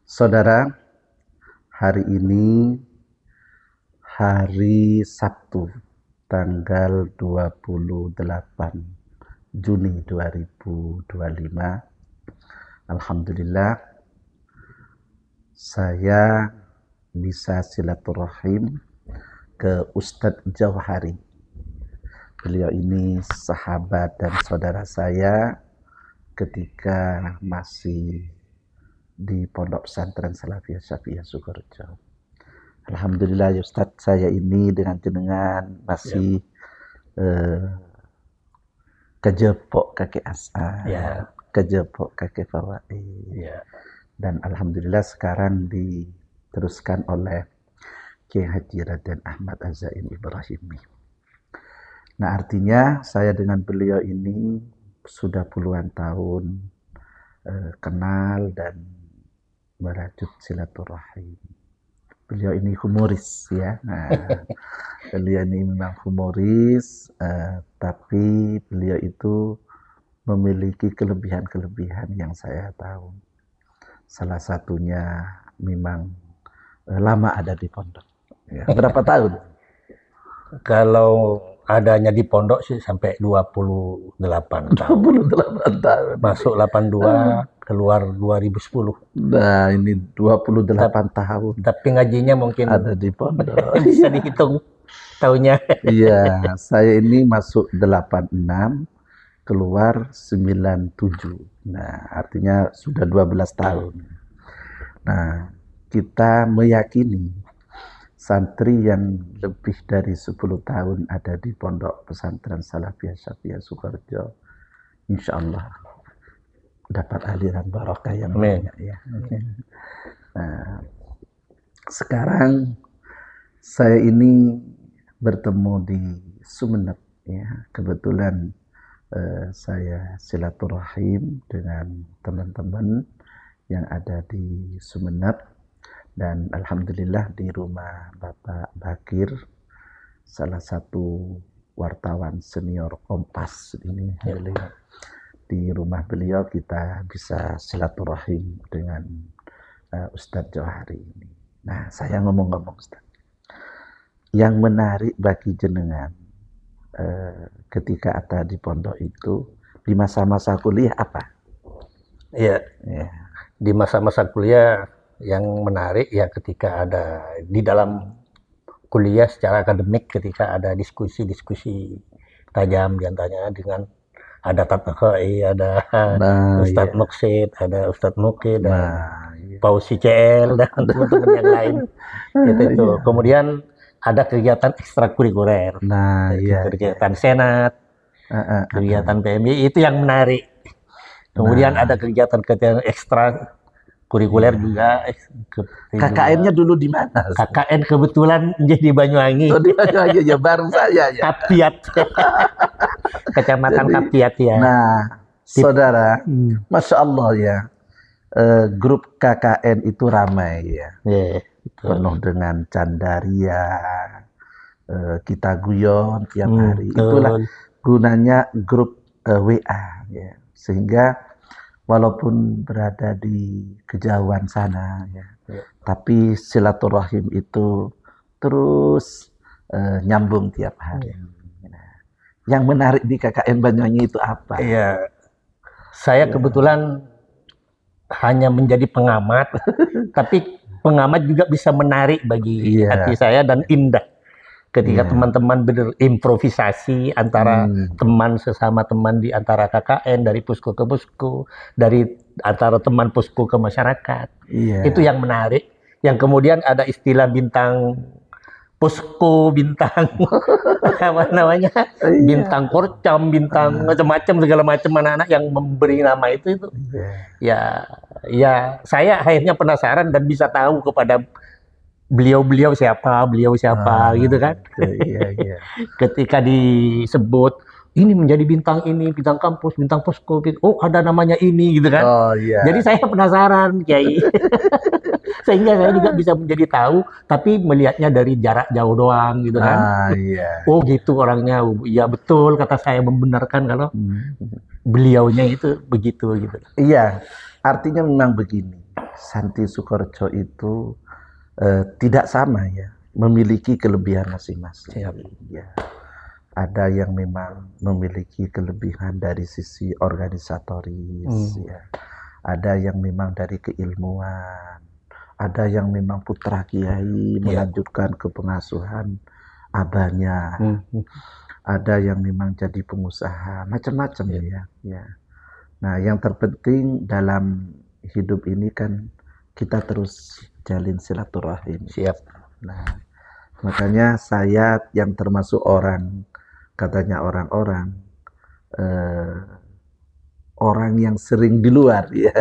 Saudara, hari ini hari Sabtu, tanggal 28 Juni 2025. Alhamdulillah, saya bisa silaturahim ke Ustadz Jauhari. Beliau ini sahabat dan saudara saya ketika masih di Pondok Pesantren Salafiyah Syafi'iyah Sukorejo. Alhamdulillah ya Ustadz, saya ini dengan jenengan masih kejepok kakek As'ad, kejepok kakek Fawaid. Dan alhamdulillah sekarang diteruskan oleh Kiai Haji Raden Ahmad Azain Ibrahimi. Nah, artinya saya dengan beliau ini sudah puluhan tahun kenal dan merajut silaturahim. Beliau ini humoris ya. Nah, beliau ini memang humoris, tapi beliau itu memiliki kelebihan-kelebihan yang saya tahu. Salah satunya memang lama ada di pondok. Ya, berapa tahun? Kalau adanya di pondok sih sampai 28 tahun. 28 tahun. Masuk 82, keluar 2010. Nah, ini 28 tahun. Tapi ngajinya mungkin ada di pondok. bisa dihitung tahunnya. Iya, saya ini masuk 86, keluar 97. Nah, artinya sudah 12 tahun. Nah, kita meyakini santri yang lebih dari 10 tahun ada di Pondok Pesantren Salafiyah Syafi'iyah Sukorejo, insya Allah dapat aliran barokah yang banyak ya. Nah, sekarang saya ini bertemu di Sumeneb ya. Kebetulan saya silaturahim dengan teman-teman yang ada di Sumeneb. Dan alhamdulillah di rumah Bapak Bakir, salah satu wartawan senior Kompas ini, di rumah beliau kita bisa silaturahim dengan Ustadz Jauhari ini. Nah, saya ngomong-ngomong Ustadz, yang menarik bagi jenengan ketika ada di pondok itu di masa-masa kuliah apa? Iya, di masa-masa kuliah yang menarik ya ketika ada di dalam kuliah secara akademik, ketika ada diskusi-diskusi tajam diantaranya dengan ada Tatnakhai, ada Ustadz Muksid, ada Ustadz Mukid, dan Pausi CL dan teman-teman yang lain. Itu. Kemudian ada kegiatan ekstrakurikuler, kegiatan senat, kegiatan PMI, itu yang menarik. Kemudian ada kegiatan-kegiatan ekstra kurikuler juga. KKN-nya dulu di mana? KKN kebetulan menjadi Banyuwangi. Oh, di Banyuwangi ya, bareng saya ya. Kapiat. Kecamatan Kapiat ya. Nah, saudara, Masya Allah ya, grup KKN itu ramai ya. Penuh dengan candaria, kita guyon tiap hari. Itulah gunanya grup WA ya. Sehingga walaupun berada di kejauhan sana ya, tapi silaturahim itu terus nyambung tiap hari. Nah, yang menarik di KKN Banyuwangi itu apa? Iya, saya kebetulan hanya menjadi pengamat, tapi pengamat juga bisa menarik bagi hati saya dan indah. Ketika teman-teman berimprovisasi antara teman sesama teman di antara KKN, dari pusko ke pusko, dari antara teman pusko ke masyarakat. Itu yang menarik. Yang kemudian ada istilah bintang pusko, bintang apa namanya? Bintang korcam, bintang macam-macam, segala macam anak-anak yang memberi nama itu. Ya saya akhirnya penasaran dan bisa tahu kepada beliau siapa gitu kan. Ketika disebut ini menjadi bintang ini, bintang kampus, bintang posko, oh ada namanya ini gitu kan. Jadi saya penasaran Kiai. Sehingga saya juga bisa menjadi tahu, tapi melihatnya dari jarak jauh doang gitu kan. Oh gitu orangnya. Ya betul, kata saya membenarkan kalau beliaunya itu begitu gitu. Iya, artinya memang begini. Santi Sukorejo itu tidak sama ya, memiliki kelebihan masing-masing. Ya. Ada yang memang memiliki kelebihan dari sisi organisatoris, ya. Ada yang memang dari keilmuan, ada yang memang putra kiai melanjutkan ke pengasuhan abahnya, ada yang memang jadi pengusaha, macam-macam ya. Nah, yang terpenting dalam hidup ini kan kita terus jalin silaturahim. Nah, makanya saya yang termasuk orang, katanya orang-orang, orang yang sering di luar ya.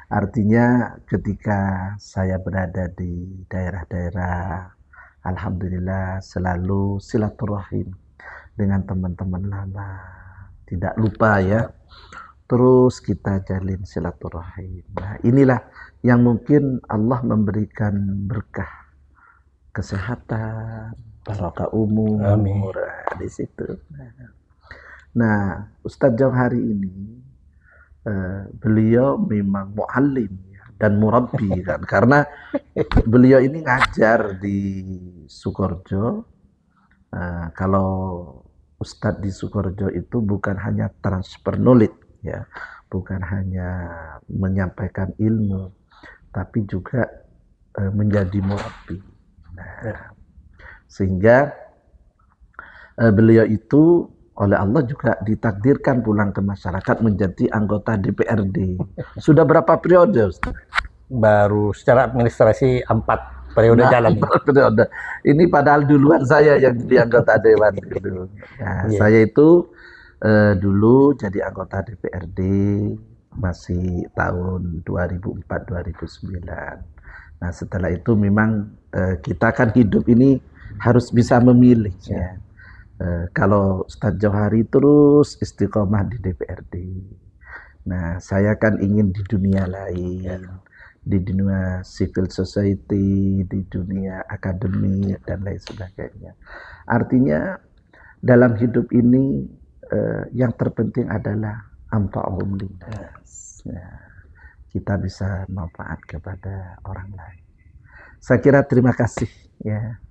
Artinya ketika saya berada di daerah-daerah, alhamdulillah selalu silaturahim dengan teman-teman lama. Tidak lupa ya. Terus kita jalin silaturahim. Nah, inilah yang mungkin Allah memberikan berkah kesehatan, barokah umur di situ. Nah, Ustadz Jauhari ini beliau memang muallim dan murabbi kan, karena beliau ini ngajar di Sukorejo. Kalau Ustadz di Sukorejo itu bukan hanya transfer knowledge ya, bukan hanya menyampaikan ilmu, tapi juga menjadi murabbi. Nah, sehingga beliau itu oleh Allah juga ditakdirkan pulang ke masyarakat menjadi anggota DPRD. Sudah berapa periode, Ustaz? Baru secara administrasi 4 periode jalan. 4 periode. Ini padahal duluan saya yang jadi anggota dewan dulu. Nah, saya itu dulu jadi anggota DPRD masih tahun 2004-2009. Nah, setelah itu memang kita kan hidup ini harus bisa memilih ya. Kalau Ustadz Jauhari terus istiqomah di DPRD. Nah, saya kan ingin di dunia lain, di dunia civil society, di dunia akademik dan lain sebagainya. Artinya dalam hidup ini yang terpenting adalah anfa'uhum linnas. Kita bisa manfaat kepada orang lain. Saya kira terima kasih ya.